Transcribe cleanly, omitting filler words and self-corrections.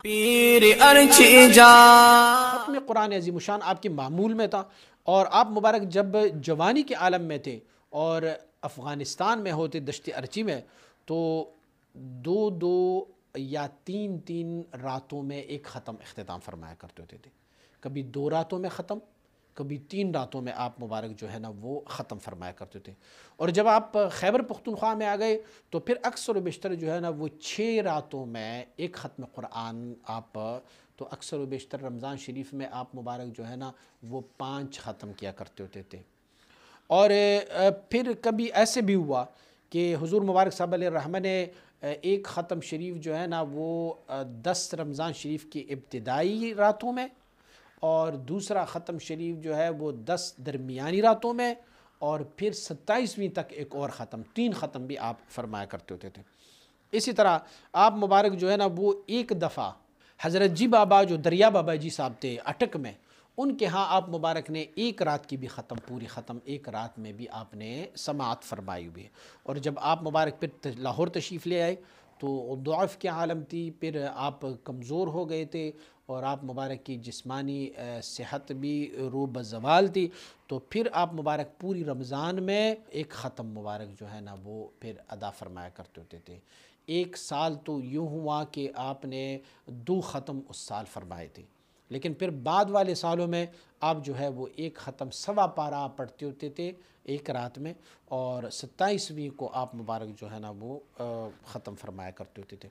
پیر ارچھی جا ختم قرآن عظیم الشان آپ کے معمول میں تھا، اور آپ مبارک جب جوانی کے عالم میں تھے اور افغانستان میں ہوتے دشت ارچی میں، تو دو دو یا تین تین راتوں میں ایک ختم اختتام فرمایا کرتے ہوتے تھے۔ کبھی 2 راتوں میں ختم، کبھی 3 راتوں میں آپ مبارک جو ہے نا وہ ختم فرمایا کرتے تھے۔ اور جب آپ خیبر پختونخوا میں آ گئے تو پھر اکثر و بیشتر جو ہے نا وہ 6 راتوں میں ایک ختم قرآن آپ، تو اکثر و بیشتر رمضان شریف میں آپ مبارک جو ہے نا وہ 5 ختم کیا کرتے ہوتے تھے۔ اور پھر کبھی ایسے بھی ہوا کہ حضور مبارک صاحب علیہ الرحمہ نے ایک ختم شریف جو ہے نا وہ 10 رمضان شریف کی ابتدائی راتوں میں، اور دوسرا ختم شریف جو ہے وہ 10 درمیانی راتوں میں، اور پھر 27ویں تک ایک اور ختم، 3 ختم بھی آپ فرمایا کرتے ہوتے تھے۔ اسی طرح آپ مبارک جو ہے نا وہ ایک دفعہ حضرت جی بابا جو دریا بابا جی صاحب تھے اٹک میں، ان کے ہاں آپ مبارک نے ایک رات کی بھی ختم، پوری ختم ایک رات میں بھی آپ نے سماعت فرمائی ہوئی ہے۔ اور جب آپ مبارک پھر لاہور تشریف لے آئے تو ضعف کی عالم تھی، پھر آپ کمزور ہو گئے تھے، اور آپ مبارک کی جسمانی صحت بھی رو بزوال تھی، تو پھر آپ مبارک پوری رمضان میں ایک ختم مبارک جو ہے نا وہ پھر ادا فرمایا کرتے ہوتے تھے۔ 1 سال تو یوں ہوا کہ آپ نے 2 ختم اس سال فرمائے تھے، لیکن پھر بعد والے سالوں میں آپ جو ہے وہ ایک ختم 1.25 پارہ آپ پڑھتے ہوتے تھے ایک رات میں، اور 27ویں کو آپ مبارک جو ہے نا وہ ختم فرمایا کرتے ہوتے تھے۔